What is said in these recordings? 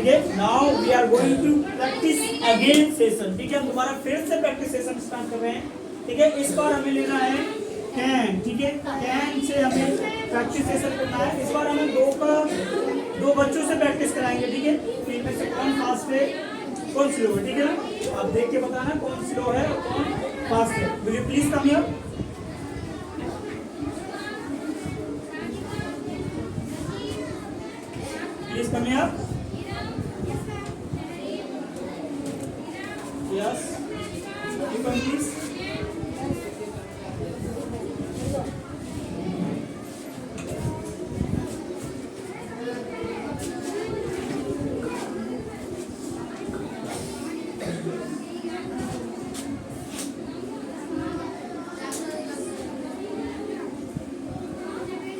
ठीक है। Now we are going to practice again session, ठीक है। हम दोबारा फिर से प्रैक्टिस सेशन स्टार्ट कर रहे हैं, ठीक है। इस बार हमें लेना है कैन, ठीक है। कैन से हमें प्रैक्टिस सेशन करना है। इस बार हमें दो बच्चों से प्रैक्टिस कराएंगे, ठीक है। तो इनमें से कौन फास्ट है कौन स्लो है, ठीक है ना। आप देख के बताना कौन स्लो है और कौन फास्ट है। Will you please come here. Please come here. Yes, you come please.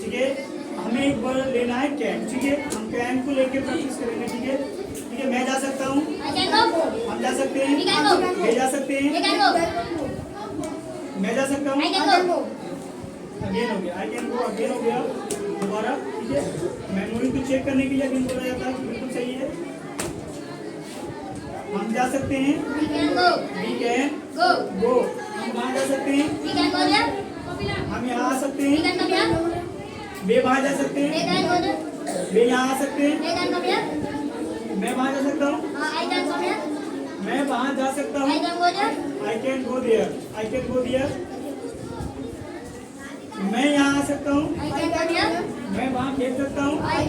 ठीक है, हमें एक बार लेना है कैन, ठीक है। हम कैन को लेके प्रैक्टिस करेंगे, ठीक है। ठीक है, मैं जा सकता हूँ, हम जा सकते हैं, मैं जा सकते हैं, मैं जा सकता हूँ। अगेन हो गया, आई कैन गो, अगेन हो गया दोबारा, ठीक है। मेमोरी को चेक करने के लिए अगेन बोला जाता है, बिल्कुल सही है। हम जा सकते हैं, वी कैन गो, हम वहाँ जा सकते हैं, हम यहाँ आ सकते हैं, वे वहाँ जा सकते हैं, वे यहाँ आ सकते हैं, मैं वहाँ जा सकता हूँ, मैं वहाँ जा सकता हूँ, I can go there, I can go there, मैं यहाँ आ सकता हूँ, मैं वहाँ खेल सकता हूँ, आई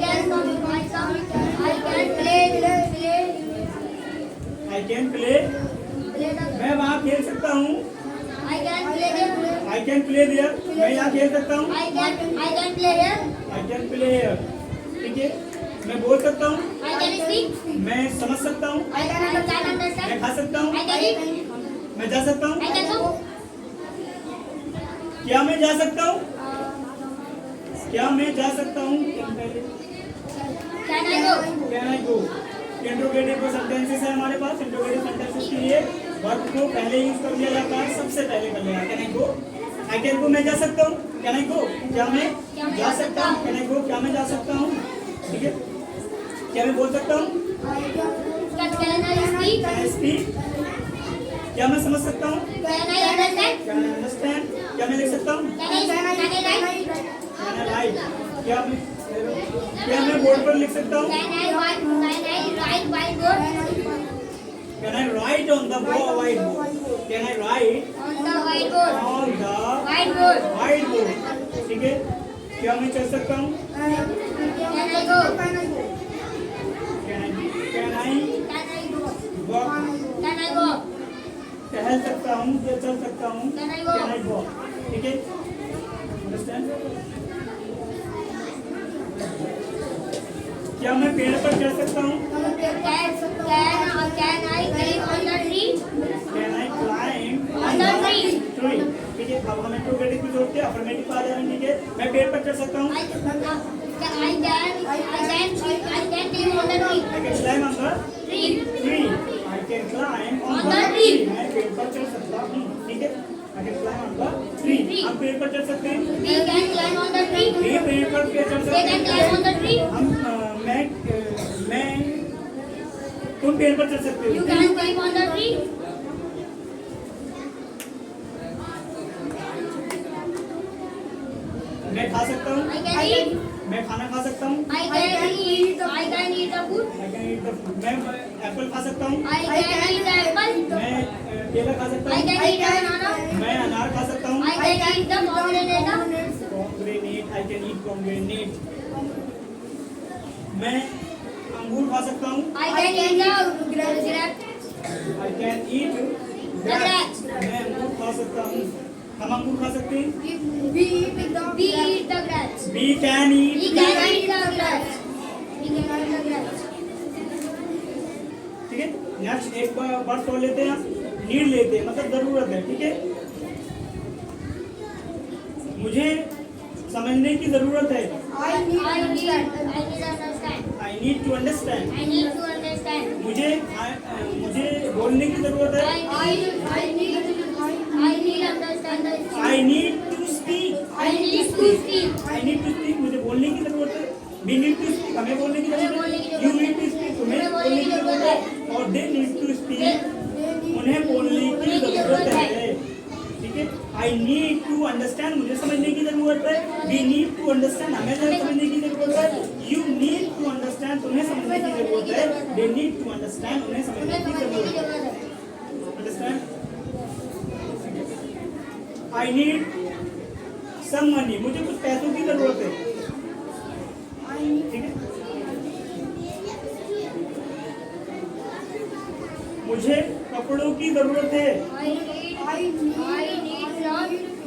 कैन प्ले, मैं वहाँ खेल सकता हूँ, आई कैन प्ले देयर, मैं यहाँ खेल सकता हूँ, आई कैन प्ले हियर, ठीक है। मैं बोल सकता हूँ, मैं समझ सकता हूँ, मैं खा सकता हूँ, मैं जा सकता हूँ, क्या मैं जा सकता हूँ, क्या मैं जा सकता हूँ, can I go. Interrogative sentences है हमारे पास। इंट्रोगेटिव सेंटेंसेस के लिए वर्ब को पहले यूज कर लिया जाता है, सबसे पहले कर लिया। Can I go, I can गो, मैं जा सकता हूँ, कैन आई गो, क्या मैं जा सकता हूँ, कैन आई गो, क्या मैं जा सकता हूँ, ठीक है। क्या मैं बोल सकता हूँ, कैन आई स्पीक, क्या मैं समझ सकता हूँ, कैन आई अंडरस्टैंड, क्या मैं लिख सकता हूँ, कैन आई राइट, क्या मैं बोर्ड पर लिख सकता हूँ, can I right on the white board, can I right on the white board, ठीक है। क्या मैं चल सकता हूँ, कैन आई वॉक, टहल सकता हूँ या चल सकता हूँ, कैन आई वॉक, ठीक है। अंडरस्टैंड। क्या मैं पेड़ पर चढ़ सकता हूँ, कैन आई क्लाइंब ट्री, ठीक है। अब हम इंट्रोगेटिव को जोड़ते हैं, अफर्मेटिव आ जा रहे हैं, ठीक है। मैं पेड़ पर चढ़ सकता हूँ, I can climb on the tree, I can climb on the tree, मैं पेड़ पर चढ़ सकता हूँ, ठीक है। I can climb on the tree, हम पेड़ पर चढ़ सकते हैं, we can climb on the tree, we पेड़ पर चढ़ सकते हैं, they can climb on the tree, हम मैं तुम पेड़ पर चढ़ सकते हो, you can climb on the tree, मैं खा सकता हूँ, मैं खाना खा सकता हूँ, I can eat the food, मैं एप्पल खा सकता हूँ, I can eat the apple, मैं केला खा सकता हूँ, I can eat the banana, मैं अनार खा सकता हूँ, I can eat the pomegranate, I can eat pomegranate, मैं अंगूर खा सकता हूँ, I can eat the grape, I can eat grapes, मैं अंगूर खा सकता हूँ, हम अंगूर खा सकते हैं, we eat the grapes, we can eat the grapes, ठीक है। नेक्स्ट एक वर्ड और लेते हैं, नीड लेते हैं, मतलब जरूरत है, ठीक है। मुझे समझने की जरूरत है, I need to understand, मुझे बोलने की जरूरत है, I need to speak, मुझे बोलने की जरूरत है, we need to speak, हमें बोलने की जरूरत है, you need to speak, तुम्हें बोलने दे नीड टू स्पीक, उन्हें बोलने की जरूरत है। ठीक है, आई नीड टू अंडरस्टैंड, मुझे समझने की जरूरत है। वी नीड टू अंडरस्टैंड, हमें समझने की जरूरत है। यू नीड टू अंडरस्टैंड, तुम्हें समझने की जरूरत है। दे नीड टू अंडरस्टैंड, उन्हें समझने की जरूरत है। Understand? I need some money, मुझे कुछ पैसों की जरूरत है। ठीक है, मुझे कपड़ों की जरूरत है।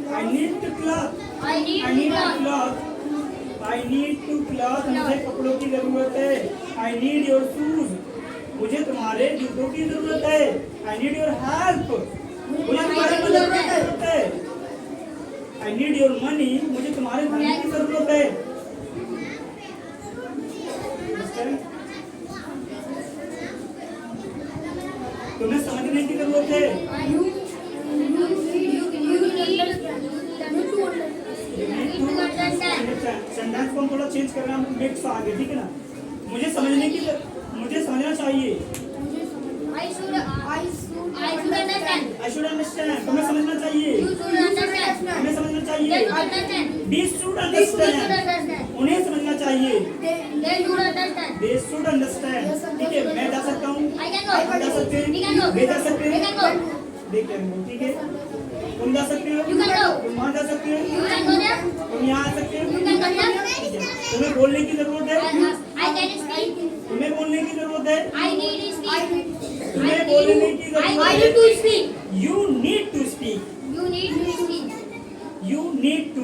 I need to cloth. I need to cloth. I need to cloth. मुझे कपड़ों की जरूरत है। I need your shoes. मुझे तुम्हारे जूतों की जरूरत है। I need your help. मुझे तुम्हारी मदद की जरूरत है। I need your money. मुझे तुम्हारे धन की जरूरत है। तुम्हें समझने की जरूरत है। सेंटेंस को हम थोड़ा चेंज कर रहे हैं, हम मिक्स आगे, ठीक है ना। मुझे समझना चाहिए। I should understand. तुम्हें समझना चाहिए। तुम्हें समझना चाहिए। We should understand. उन्हें समझना चाहिए। They should understand. ठीक है, मैं जा सकता हूँ। जा सकते हैं। वे जा सकते हैं। देखते हैं, ठीक है। तुम जा सकते हो। तुम वहाँ जा सकते हो। तुम यहाँ आ सकते हो। तुम्हें बोलने की जरूरत है। तुम्हें बोलने की जरूरत है। तुम्हें बोलने की जरूरत है। You need to speak. You need to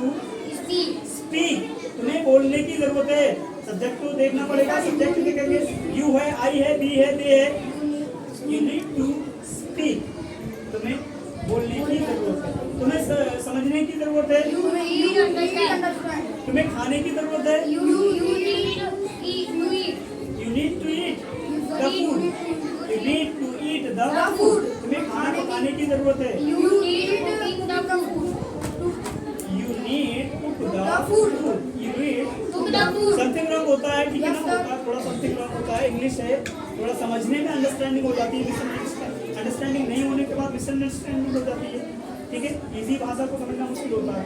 speak. तुम्हें बोलने की जरूरत है। सब्जेक्ट को देखना पड़ेगा। सब्जेक्ट देखेंगे, यू है, आई है, बी है, दे है। You need to speak. तुम्हें बोलने की जरूरत है। तुम्हें समझने की जरूरत है। तुम्हें खाने की जरूरत है। You need to eat the food. You need to eat the food. तुम्हें खाना पकाने की जरूरत है। You need to cook the food. You need something wrong होता है, ठीक है ना। थोड़ा समथिंग रॉन्ग होता है, इंग्लिश है, थोड़ा समझने में अंडरस्टैंडिंग हो जाती है। अंडरस्टैंडिंग नहीं होने के बाद मिसअंडरस्टैंडिंग हो जाती है। ठीक है, इजी भाषा को समझना मुश्किल होता है।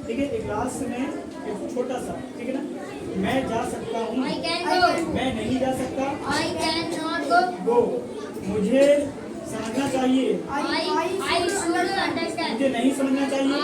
ठीक है, एक क्लास में एक छोटा सा, ठीक है ना। मैं जा सकता हूँ। मैं नहीं जा सकता। गो। मुझे समझना चाहिए। मुझे नहीं समझना चाहिए।